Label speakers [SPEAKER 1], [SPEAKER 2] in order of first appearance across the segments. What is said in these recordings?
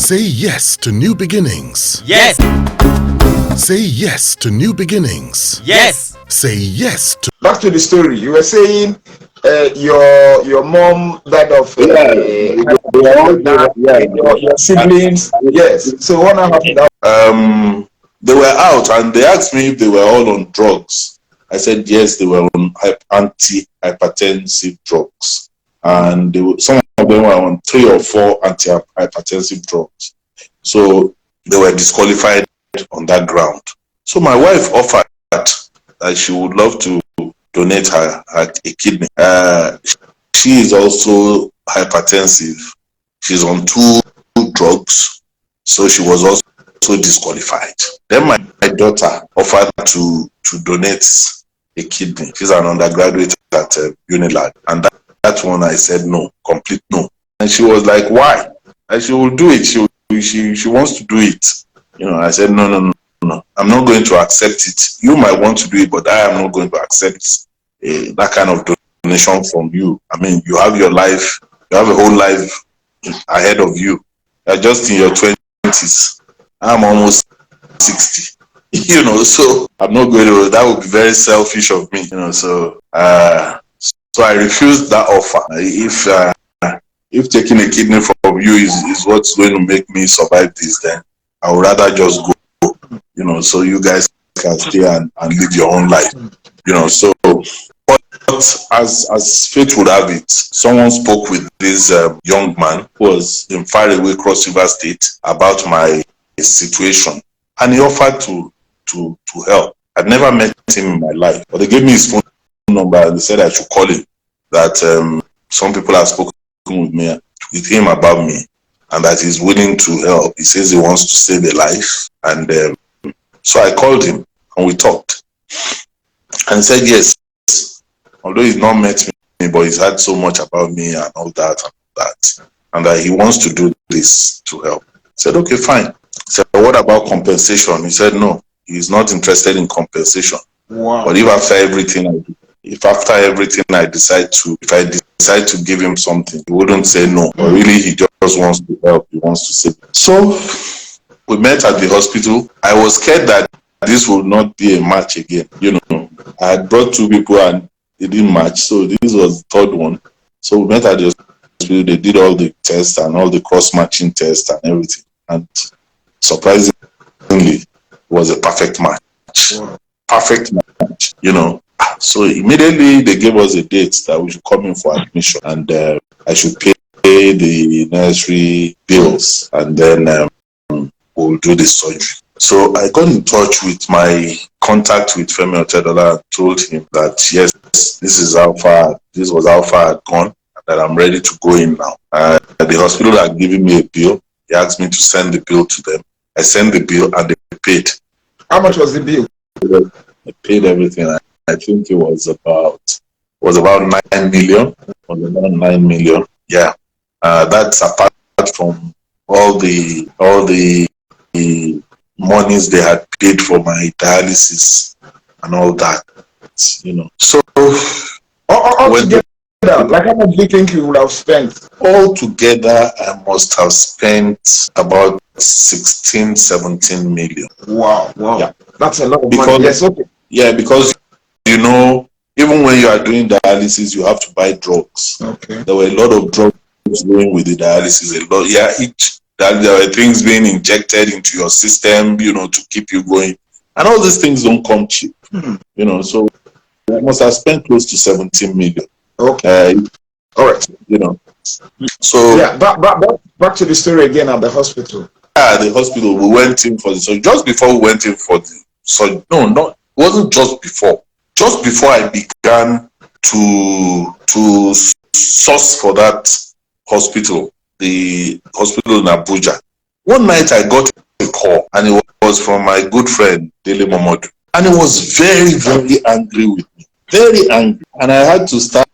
[SPEAKER 1] Say yes to new beginnings.
[SPEAKER 2] Yes.
[SPEAKER 1] Say yes to new beginnings.
[SPEAKER 2] Yes.
[SPEAKER 1] Say yes to.
[SPEAKER 3] Back to the story. You were saying your mom died of your siblings. Yes. So what happened?
[SPEAKER 4] They were out and they asked me if they were all on drugs. I said yes, they were on anti-hypertensive drugs, and some of them were on 3 or 4 anti-hypertensive drugs. So they were disqualified on that ground. So my wife offered that she would love to donate her a kidney. She is also hypertensive. She's on 2 drugs, so she was also disqualified. Then my daughter offered to donate a kidney. She's an undergraduate at Unilag, and that one I said no, complete no. And she was like, "Why?" And she will do it. She wants to do it. I said no. I'm not going to accept it. You might want to do it, but I am not going to accept that kind of donation from you. I mean, you have your life. You have a whole life ahead of you. You're just in your 20s. I'm almost 60. So I'm not going to. That would be very selfish of me. So I refused that offer. If taking a kidney from you is what's going to make me survive this, then I would rather just go. So you guys can stay and live your own life. So but as fate would have it, someone spoke with this young man who was in faraway Cross River State about my situation, and he offered to help. I'd never met him in my life, but they gave me his phone number and they said I should call him, that some people have spoken with him about me, and that he's willing to help. He says he wants to save a life, and so I called him and we talked, and he said yes, although he's not met me, but he's heard so much about me and all that, and that he wants to do this to help. I said, okay, fine. I said, what about compensation? He said, no, he's not interested in compensation.
[SPEAKER 3] Wow.
[SPEAKER 4] But if after everything I decide to give him something, he wouldn't say no. But really, he just wants to help. He wants to save. So we met at the hospital. I was scared that this would not be a match again. I had brought 2 people and they didn't match. So this was the 3rd one. So we met at the hospital. They did all the tests and all the cross-matching tests and everything. And surprisingly, it was a perfect match.
[SPEAKER 3] Wow.
[SPEAKER 4] Perfect match, So immediately they gave us a date that we should come in for admission, and I should pay the necessary bills, and then we'll do the surgery. So I got in touch with my contact with Kayode Ajala and told him that yes, this was how far I'd gone, and that I'm ready to go in now. The hospital had given me a bill. They asked me to send the bill to them. I sent the bill and they paid.
[SPEAKER 3] How much was the bill?
[SPEAKER 4] I paid everything. I think it was about 9 million. It was about 9 million. Yeah. That's apart from all the monies they had paid for my dialysis and all that. So
[SPEAKER 3] all together, like how much do you think you would have spent?
[SPEAKER 4] All together, I must have spent about 16-17 million.
[SPEAKER 3] Wow.
[SPEAKER 4] Yeah.
[SPEAKER 3] That's a lot of money. Yes, okay.
[SPEAKER 4] Yeah, because even when you are doing dialysis, you have to buy drugs.
[SPEAKER 3] Okay.
[SPEAKER 4] There were a lot of drugs going with the dialysis. A lot. Yeah, there were things being injected into your system, to keep you going, and all these things don't come cheap. So I must have spent close to 17 million.
[SPEAKER 3] Okay. All right.
[SPEAKER 4] So
[SPEAKER 3] yeah, back to the story again at the hospital.
[SPEAKER 4] At the hospital, we went in for the surgery. Just before we went in for the surgery, it wasn't just before. Just before I began to source for that hospital, the hospital in Abuja, one night I got a call, and it was from my good friend Dele Momodu, and he was very, very angry with me, very angry, and I had to start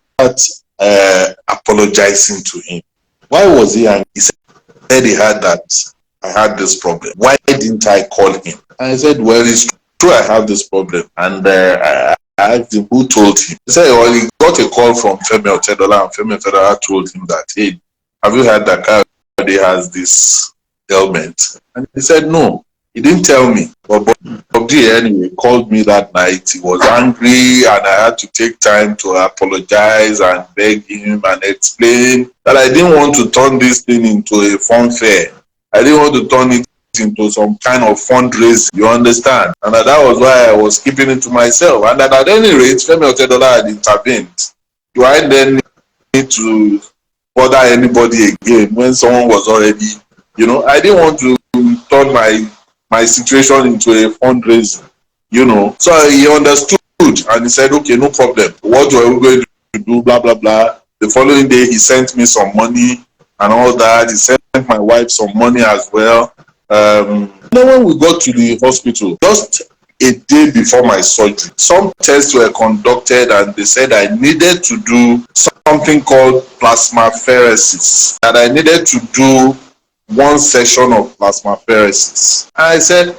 [SPEAKER 4] apologizing to him. Why was he angry? He said he heard that I had this problem. Why didn't I call him? And I said, well, it's true I have this problem. And I asked him who told him. He said, well, he got a call from Kayode Ajala, and Kayode Ajala told him that, hey, have you heard that Kayode has this ailment? And he said, no, he didn't tell me. But Bob D anyway called me that night. He was angry, and I had to take time to apologize and beg him and explain that I didn't want to turn this thing into a fun fair. I didn't want to turn it into some kind of fundraising, you understand? And that was why I was keeping it to myself. And that at any rate, Femi Otedola had intervened. Do I then need to bother anybody again when someone was already, I didn't want to turn my situation into a fundraising, So he understood and he said, okay, no problem. What are we going to do? Blah, blah, blah. The following day, he sent me some money and all that. He sent my wife some money as well. Then when we got to the hospital, just a day before my surgery, some tests were conducted and they said I needed to do something called plasmapheresis, that I needed to do one session of plasmapheresis. And I said,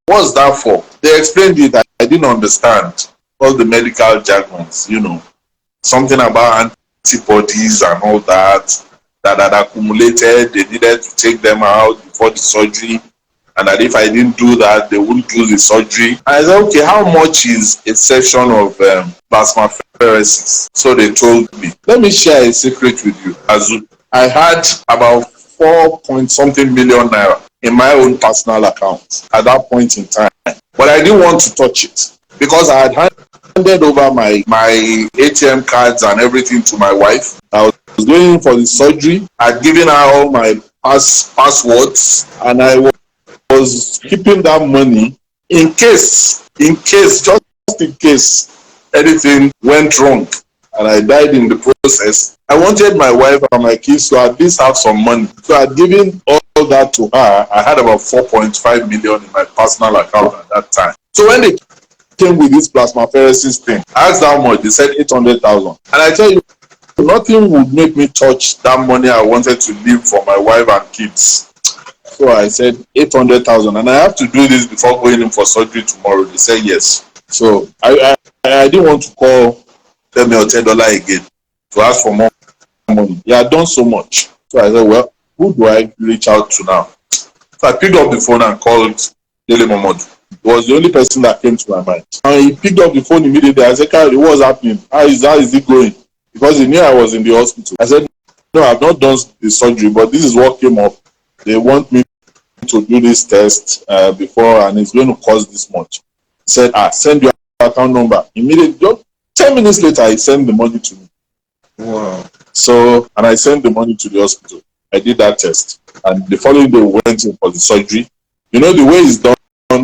[SPEAKER 4] what's that for? They explained it. I didn't understand all the medical jargons, something about antibodies and all that had accumulated. They needed to take them out before the surgery, and that if I didn't do that, they wouldn't do the surgery. I said, okay, how much is a session of plasmapheresis? So they told me. Let me share a secret with you, Azu. I had about 4-point-something million naira in my own personal account at that point in time, but I didn't want to touch it because I had handed over my ATM cards and everything to my wife. I was going for the surgery. I'd given her all my passwords, and I was keeping that money in case, just in case anything went wrong and I died in the process. I wanted my wife and my kids to at least have some money. So I'd given all that to her. I had about 4.5 million in my personal account at that time. So when they came with this plasmapheresis thing, I asked how much. They said 800,000. And I tell you, nothing would make me touch that money I wanted to leave for my wife and kids. So I said 800,000, and I have to do this before going in for surgery tomorrow. They said yes. So I didn't want to call Femi Otedola again to ask for more money. He had done so much. So I said, well, who do I reach out to now? So I picked up the phone and called Dele Momodu. It was the only person that came to my mind. And he picked up the phone immediately. I said, Kayode, what's happening? How is it going? Because he knew I was in the hospital. I said, no, I've not done the surgery, but this is what came up. They want me to do this test before, and it's going to cost this much. He said, send your account number. Immediately, just 10 minutes later, he sent the money to me.
[SPEAKER 3] Wow.
[SPEAKER 4] So, and I sent the money to the hospital. I did that test. And the following day, we went in for the surgery. The way it's done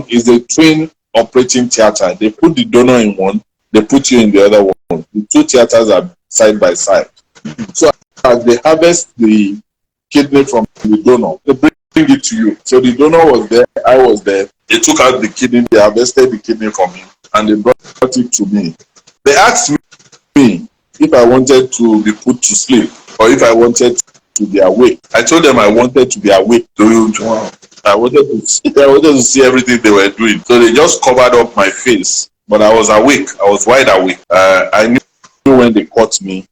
[SPEAKER 4] is a twin operating theater. They put the donor in one, they put you in the other one. The two theaters are side by side. So as they harvest the kidney from the donor, they bring it to you. So the donor was there, I was there. They took out the kidney, they harvested the kidney from him, and they brought it to me. They asked me if I wanted to be put to sleep or if I wanted to be awake. I told them I wanted to be awake.
[SPEAKER 3] Wow.
[SPEAKER 4] I wanted to see everything they were doing. So they just covered up my face, but I was awake. I was wide awake. I knew when they caught me.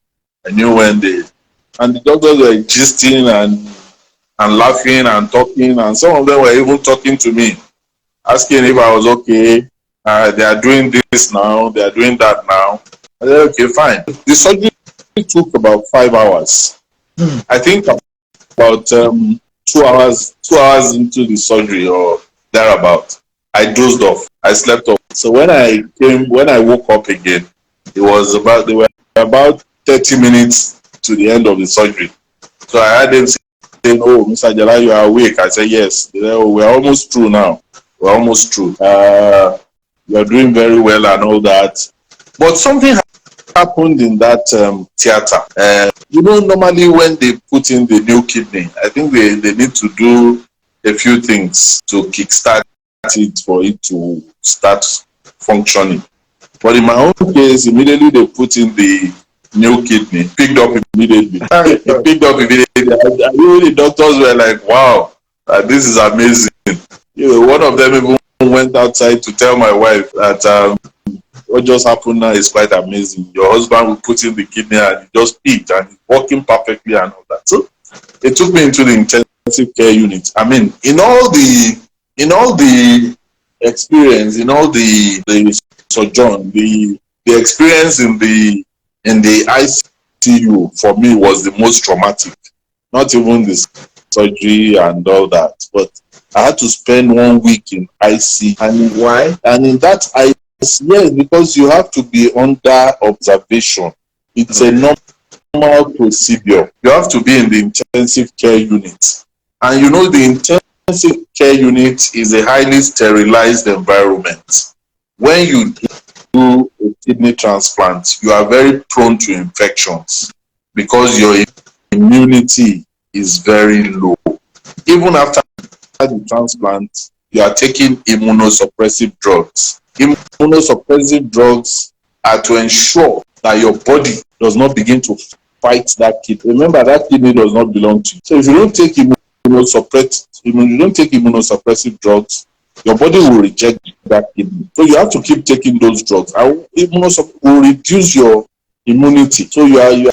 [SPEAKER 4] I knew when and the doctors were gisting and laughing and talking, and some of them were even talking to me, asking if I was okay. They are doing this now, they are doing that now. I said, okay, fine. The surgery took about 5 hours. I think about 2 hours into the surgery or thereabout, I dozed off. I slept off. So when I woke up again, they were about 30 minutes to the end of the surgery. So I had them saying, oh, Mr. Ajala, you are awake. I said, yes. They said, oh, we're almost through now. We're almost through. You're doing very well and all that. But something happened in that theater. Normally when they put in the new kidney, I think they need to do a few things to kickstart it for it to start functioning. But in my own case, immediately they put in the new kidney, picked up immediately. It picked up immediately. The doctors were like, wow, this is amazing. One of them even went outside to tell my wife that what just happened now is quite amazing. Your husband will put in the kidney and he just picked and it's working perfectly and all that. So it took me into the intensive intensive care unit. I mean, in all the experience, in all the sojourn, the experience in the ICU for me was the most traumatic. Not even the surgery and all that, but I had to spend 1 week in ICU.
[SPEAKER 3] And why?
[SPEAKER 4] And in that ICU, yes, because you have to be under observation. It's a normal procedure. You have to be in the intensive care unit. And you know, the intensive care unit is a highly sterilized environment. When you do a kidney transplant, you are very prone to infections because your immunity is very low. Even after the transplant, you are taking immunosuppressive drugs. Immunosuppressive drugs are to ensure that your body does not begin to fight that kidney. Remember, that kidney does not belong to you. So if you don't take immunosuppressive drugs, your body will reject that kidney. So you have to keep taking those drugs. Immunosuppressive will reduce your immunity. So you are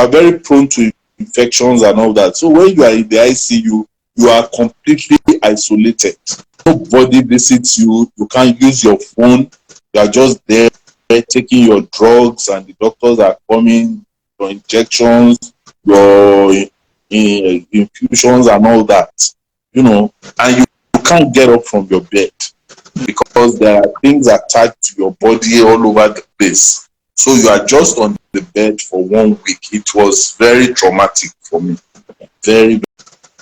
[SPEAKER 4] very prone to infections and all that. So when you are in the ICU, you are completely isolated. Nobody visits you. You can't use your phone. You are just there taking your drugs, and the doctors are coming, your injections, your infusions and all that, and you can't get up from your bed because there are things attached to your body all over the place. So you are just on the bed for 1 week. It was very traumatic for me. Very,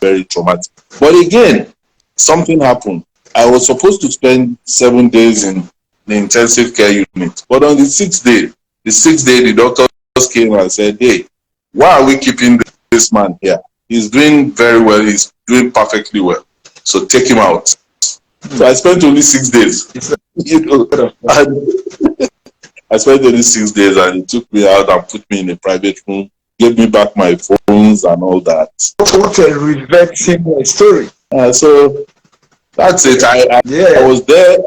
[SPEAKER 4] very traumatic. But again, something happened. I was supposed to spend 7 days in the intensive care unit. But on the sixth day, the doctors came and said, hey, why are we keeping this man here? He's doing very well. He's doing perfectly well. So take him out. So I spent only 6 days. I spent only 6 days, and he took me out and put me in a private room, gave me back my phones and all that.
[SPEAKER 3] What a riveting story.
[SPEAKER 4] So that's it. I was there.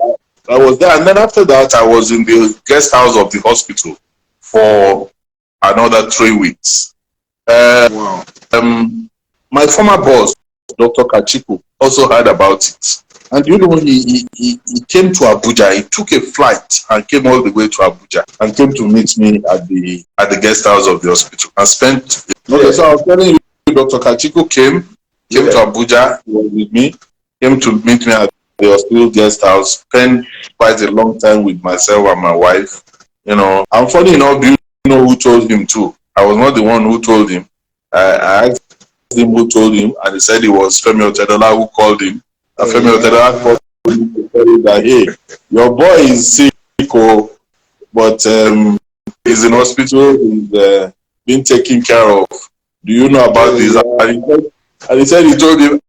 [SPEAKER 4] And then after that, I was in the guest house of the hospital for another 3 weeks.
[SPEAKER 3] Wow.
[SPEAKER 4] My former boss, Dr. Kachiku, also heard about it. And he came to Abuja. He took a flight and came all the way to Abuja and came to meet me at the guest house of the hospital and spent. Okay, so I was telling you, Dr. Kachiku came to Abuja, he was with me, came to meet me at the hospital guest house, spent quite a long time with myself and my wife. And funny enough, do you know who told him too? I was not the one who told him. I asked him who told him, and he said it was Femi Otedola who called him. And Femi Otedola called him to tell him that, hey, your boy is sick, but he's in hospital, he's being taken care of. Do you know about this? And he said he told him,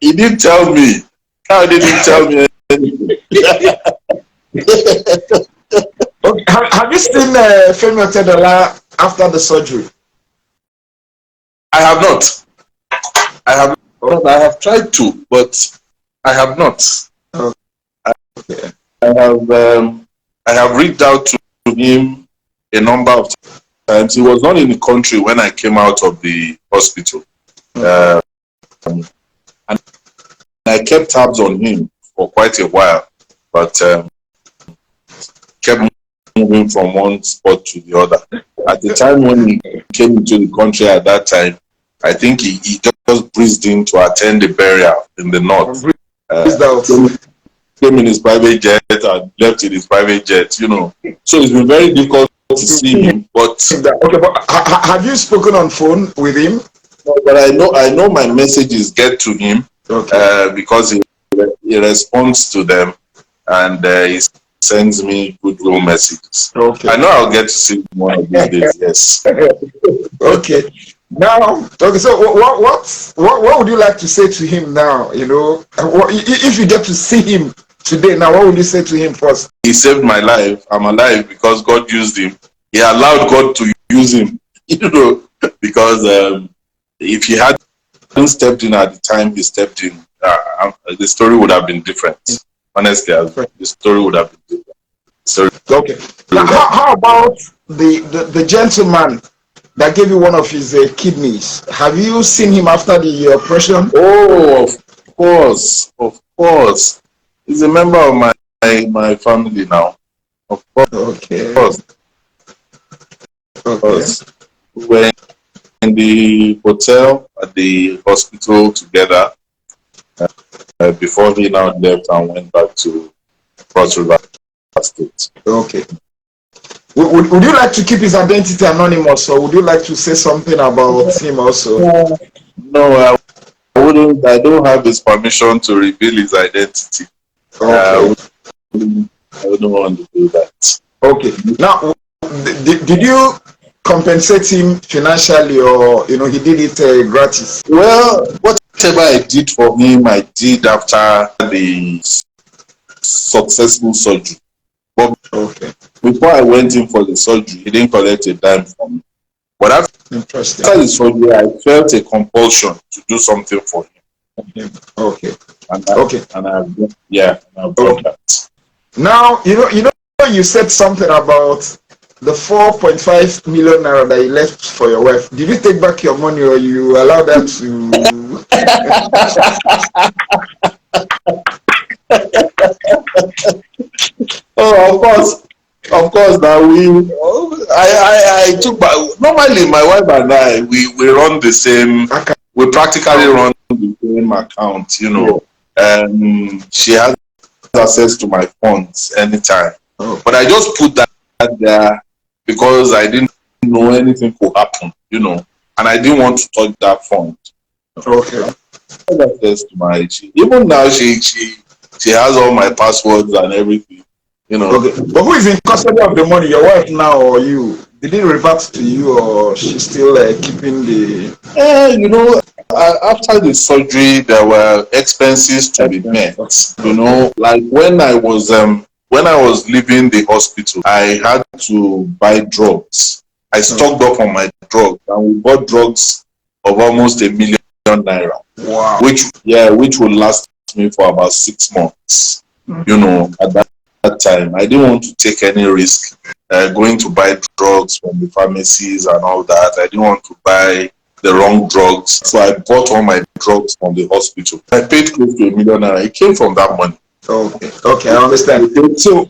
[SPEAKER 4] he didn't tell me. How did he tell me anything?
[SPEAKER 3] Okay. Have you seen Femi Otedola after the surgery?
[SPEAKER 4] I have not. I have tried to, but I have not.
[SPEAKER 3] Okay.
[SPEAKER 4] I have reached out to him a number of times. He was not in the country when I came out of the hospital. And I kept tabs on him for quite a while, but kept moving from one spot to the other. At the time when he came into the country at that time, I think he just breezed in to attend the burial in the north. Came in his private jet and left in his private jet, So it's been very difficult to see him. But
[SPEAKER 3] okay, but have you spoken on phone with him?
[SPEAKER 4] No, but I know my messages get to him.
[SPEAKER 3] Okay.
[SPEAKER 4] Because he responds to them, and he sends me goodwill messages.
[SPEAKER 3] Okay.
[SPEAKER 4] I know I'll get to see him one of these days. Yes.
[SPEAKER 3] Okay. Now, so what would you like to say to him now? If you get to see him today, now what would you say to him first?
[SPEAKER 4] He saved my life. I'm alive because God used him. He allowed God to use him. Because if he hadn't stepped in at the time he stepped in, the story would have been different. Honestly, the story would have been different.
[SPEAKER 3] Okay. Now, how about the gentleman that gave you one of his kidneys. Have you seen him after the operation?
[SPEAKER 4] Oh, of course, of course. He's a member of my family now. Of
[SPEAKER 3] Okay.
[SPEAKER 4] course, of
[SPEAKER 3] Okay.
[SPEAKER 4] course. We were in the hotel at the hospital together before he now left and went back to Cross River State.
[SPEAKER 3] Okay. Would you like to keep his identity anonymous, or would you like to say something about him also?
[SPEAKER 4] No, I wouldn't. I don't have his permission to reveal his identity.
[SPEAKER 3] Okay.
[SPEAKER 4] I wouldn't want to do that.
[SPEAKER 3] Okay. Now, did you compensate him financially, or he did it gratis?
[SPEAKER 4] Well, whatever I did for him, I did after the successful surgery. But
[SPEAKER 3] Okay.
[SPEAKER 4] before I went in for the surgery, he didn't collect a dime from me. But after
[SPEAKER 3] Interesting.
[SPEAKER 4] the surgery, I felt a compulsion to do something for him.
[SPEAKER 3] Okay.
[SPEAKER 4] And
[SPEAKER 3] Okay.
[SPEAKER 4] I've done that.
[SPEAKER 3] Now, you said something about the 4.5 million naira that you left for your wife. Did you take back your money, or you allow that to?
[SPEAKER 4] Oh, of course. Now I took back. Normally, my wife and I, we run the same. We practically run the same account. She has access to my funds anytime. But I just put that there because I didn't know anything could happen. And I didn't want to touch that fund.
[SPEAKER 3] Okay.
[SPEAKER 4] Access to even now she has all my passwords and everything.
[SPEAKER 3] Okay. But who is in custody of the money? Your wife now, or you? Did it revert to you, or she's still keeping the?
[SPEAKER 4] After the surgery, there were expenses to be met. Like when I was leaving the hospital, I had to buy drugs. I stocked up on my drugs, and we bought drugs of almost 1 million naira.
[SPEAKER 3] Wow.
[SPEAKER 4] Which will last me for about 6 months. At that time, I didn't want to take any risk going to buy drugs from the pharmacies and all that. I didn't want to buy the wrong drugs, so I bought all my drugs from the hospital. I paid close to 1 million naira. It came from that money.
[SPEAKER 3] Okay, I understand. So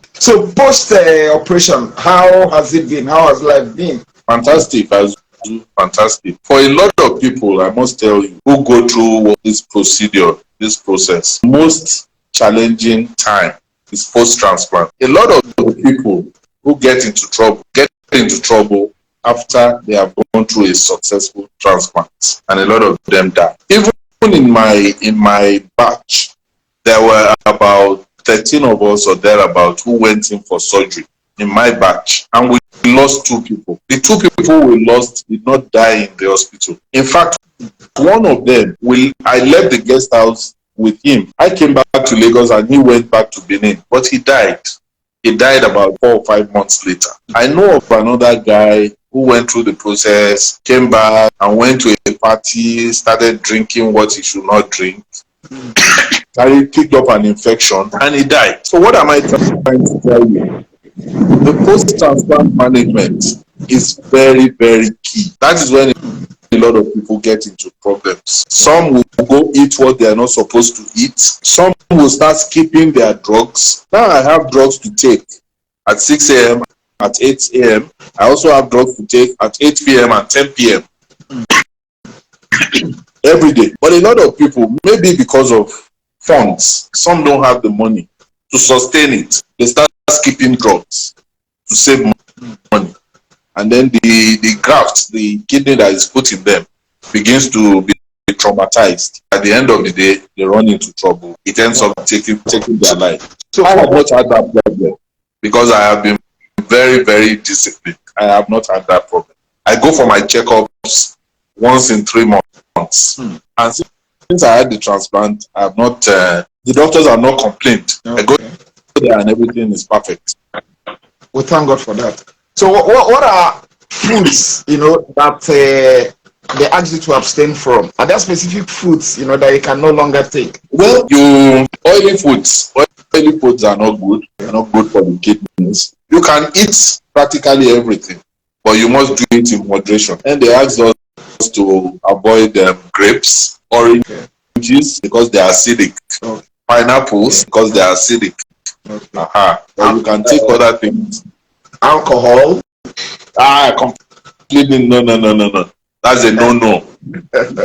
[SPEAKER 3] post operation, how has it been? How has life been?
[SPEAKER 4] Fantastic. Fantastic. For a lot of people, I must tell you, who go through this process, most challenging time is post-transplant. A lot of people who get into trouble after they have gone through a successful transplant, and a lot of them die. Even in my batch, there were about 13 of us or thereabout who went in for surgery in my batch, and we lost 2 people. The 2 people we lost did not die in the hospital. In fact, one of them, I left the guest house with him. I came back to Lagos and he went back to Benin, but he died. He died about 4 or 5 months later. I know of another guy who went through the process, came back and went to a party, started drinking what he should not drink, picked up an infection, and he died. So what am I trying to tell you? The post-transplant management is very, very key. That is when a lot of people get into problems. Some will go eat what they are not supposed to eat. Some will start skipping their drugs. Now I have drugs to take at 6 a.m., at 8 a.m. I also have drugs to take at 8 p.m. and 10 p.m. every day. But a lot of people, maybe because of funds, some don't have the money to sustain it. They start skipping drugs to save money. And then the graft, the kidney that is put in them, begins to be traumatized. At the end of the day, they run into trouble. It ends up taking their life. So I have not had that problem because I have been very, very disciplined. I have not had that problem. I go for my checkups once in 3 months. And since I had the transplant, I have not. The doctors have not complained. Okay. I go there and everything is perfect.
[SPEAKER 3] We thank God for that. So what are foods, that they ask you to abstain from? Are there specific foods, that you can no longer take?
[SPEAKER 4] Well, oily foods are not good. They're not good for the kidneys. You can eat practically everything, but you must do it in moderation. And they asked us to avoid grapes, oranges because they are acidic, pineapples because they are acidic. But you can take other things.
[SPEAKER 3] Alcohol.
[SPEAKER 4] Completely no. That's a no.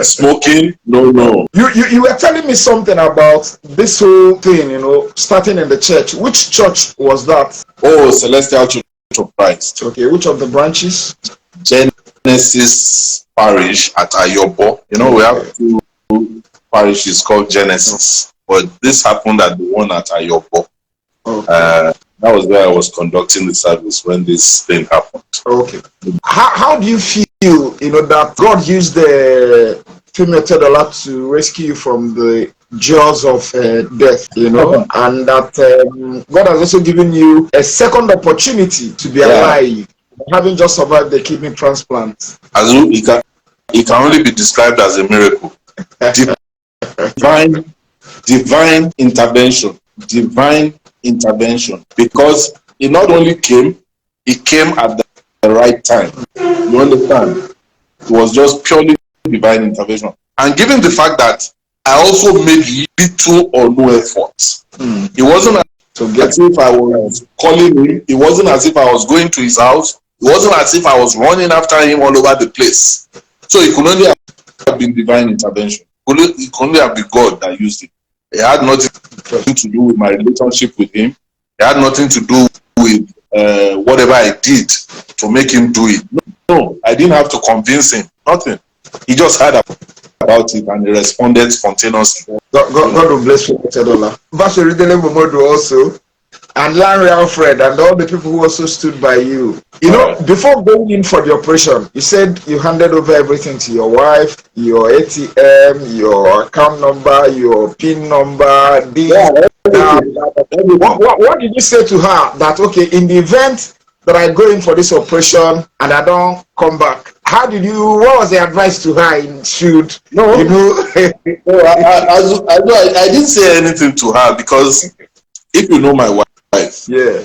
[SPEAKER 4] Smoking, no.
[SPEAKER 3] You were telling me something about this whole thing, starting in the church. Which church was that?
[SPEAKER 4] Oh, Celestial Church of Christ.
[SPEAKER 3] Okay, which of the branches?
[SPEAKER 4] Genesis Parish at Ayobo. We have two parishes called Genesis, but this happened at the one at Ayobo. Okay. That was where I was conducting the service when this thing happened.
[SPEAKER 3] Okay. How do you feel, that God used the female Tedola to rescue you from the jaws of death, and that God has also given you a second opportunity to be alive, having just survived the kidney transplant?
[SPEAKER 4] It can only be described as a miracle. Divine intervention, because it not only came, it came at the right time. You understand? It was just purely divine intervention. And given the fact that I also made little or no effort, it wasn't as if I was calling him, it wasn't as if I was going to his house, it wasn't as if I was running after him all over the place. So it could only have been divine intervention. It could only have been God that used it. It had nothing to do with my relationship with him. It had nothing to do with whatever I did to make him do it. No, I didn't have to convince him. Nothing. He just heard about it and he responded spontaneously.
[SPEAKER 3] God will bless you, Tedola. Bashiridele Momodu also, and Larry Alfred, and all the people who also stood by you. Before going in for the operation, you said you handed over everything to your wife, your ATM, your account number, your PIN number, what did you say to her that, okay, in the event that I go in for this operation and I don't come back, what was the advice to her?
[SPEAKER 4] I didn't say anything to her, because if you know my wife,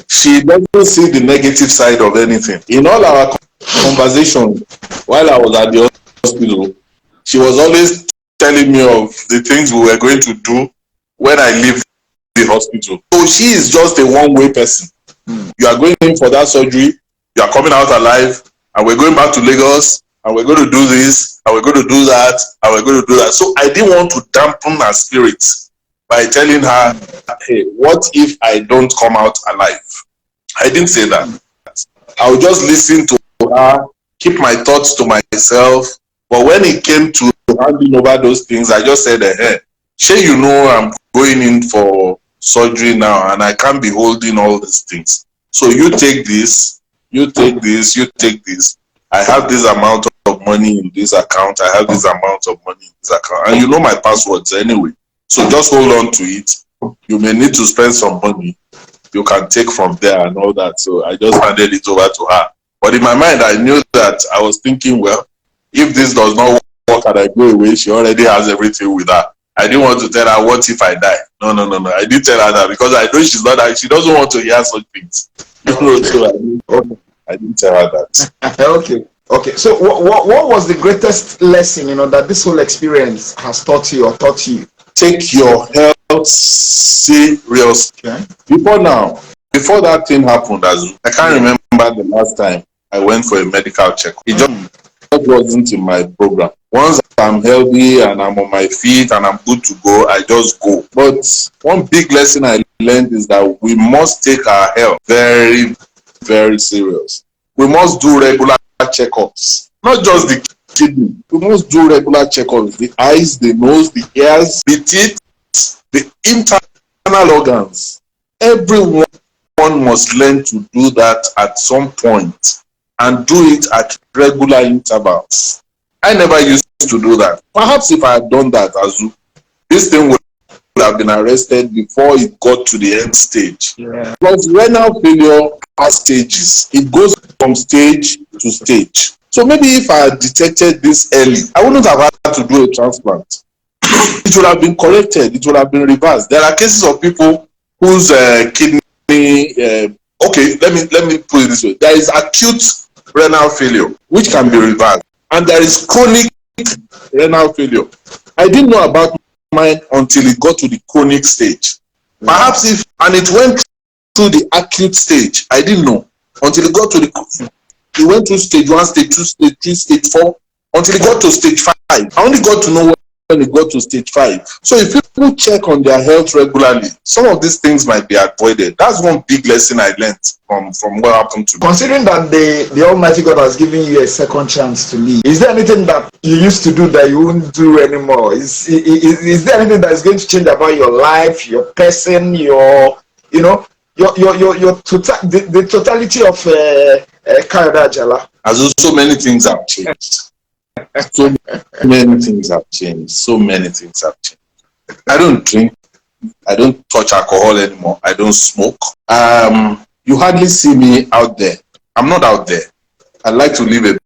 [SPEAKER 4] she doesn't see the negative side of anything. In all our conversations while I was at the hospital, she was always telling me of the things we were going to do when I leave the hospital. So she is just a one-way person. You are going in for that surgery, you are coming out alive, and we're going back to Lagos, and we're going to do this, and we're going to do that, and we're going to do that. So I didn't want to dampen her spirits by telling her, hey, what if I don't come out alive? I didn't say that. I would just listen to her, keep my thoughts to myself. But when it came to handing over those things, I just said, hey, I'm going in for surgery now, and I can't be holding all these things. So you take this, you take this, you take this. I have this amount of money in this account. I have this amount of money in this account. And you know my passwords anyway. So just hold on to it. You may need to spend some money. You can take from there and all that. So I just handed it over to her. But in my mind, I knew that I was thinking, well, if this does not work and I go away, she already has everything with her. I didn't want to tell her, what if I die? No. I didn't tell her that, because I know she's not that. She doesn't want to hear such things. So I didn't tell her that.
[SPEAKER 3] Okay. So what was the greatest lesson, that this whole experience has taught you?
[SPEAKER 4] Take your health seriously. Okay. Before that thing happened, I can't remember the last time I went for a medical check. It just wasn't in my program. Once I'm healthy and I'm on my feet and I'm good to go, I just go. But one big lesson I learned is that we must take our health very, very serious. We must do regular checkups, not just the kidney. We must do regular checkups: the eyes, the nose, the ears, the teeth, the internal organs. Everyone must learn to do that at some point, and do it at regular intervals. I never used to do that. Perhaps if I had done that, this thing would have been arrested before it got to the end stage. Yeah. Because renal failure has stages. It goes from stage to stage. So maybe if I had detected this early, I wouldn't have had to do a transplant. It would have been corrected. It would have been reversed. There are cases of people whose kidney. Okay, let me put it this way. There is acute renal failure, which can be reversed. And there is chronic renal failure. I didn't know about mine until it got to the chronic stage. Perhaps and it went through the acute stage. I didn't know until it got to it went through stage 1, stage 2, stage 3, stage 4, until it got to stage 5. I only got to know when it got to stage 5. So if people check on their health regularly, some of these things might be avoided. That's one big lesson I learned from what happened to me.
[SPEAKER 3] Considering that the Almighty God has given you a second chance to live, is there anything that you used to do that you wouldn't do anymore? Is there anything that is going to change about your life, your person, your the totality of Kayode Ajala?
[SPEAKER 4] As so many things have changed. So many things have changed. So many things have changed. I don't drink. I don't touch alcohol anymore. I don't smoke. You hardly see me out there. I'm not out there. I like to live a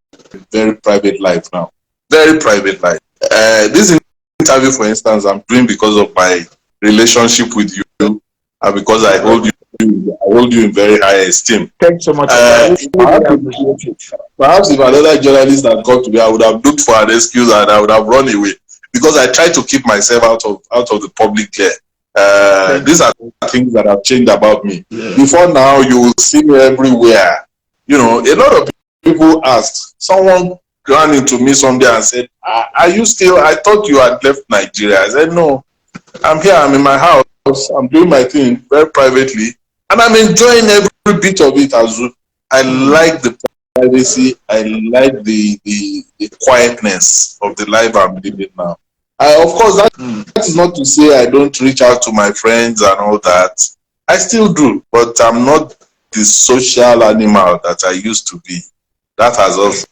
[SPEAKER 4] very private life now. Very private life. This interview, for instance, I'm doing because of my relationship with you, and because I hold you in very high esteem.
[SPEAKER 3] Thanks so much.
[SPEAKER 4] Perhaps if another journalist had come to me, I would have looked for an excuse and I would have run away, because I try to keep myself out of the public glare. These are things that have changed about me. Yeah. Before now, you will see me everywhere. A lot of people asked. Someone ran into me someday and said, "Are you still? I thought you had left Nigeria." I said, "No, I'm here. I'm in my house. I'm doing my thing very privately, and I'm enjoying every bit of it. I like the privacy. I like the quietness of the life I'm living now. Of course, that is not to say I don't reach out to my friends and all that. I still do, but I'm not the social animal that I used to be. That has also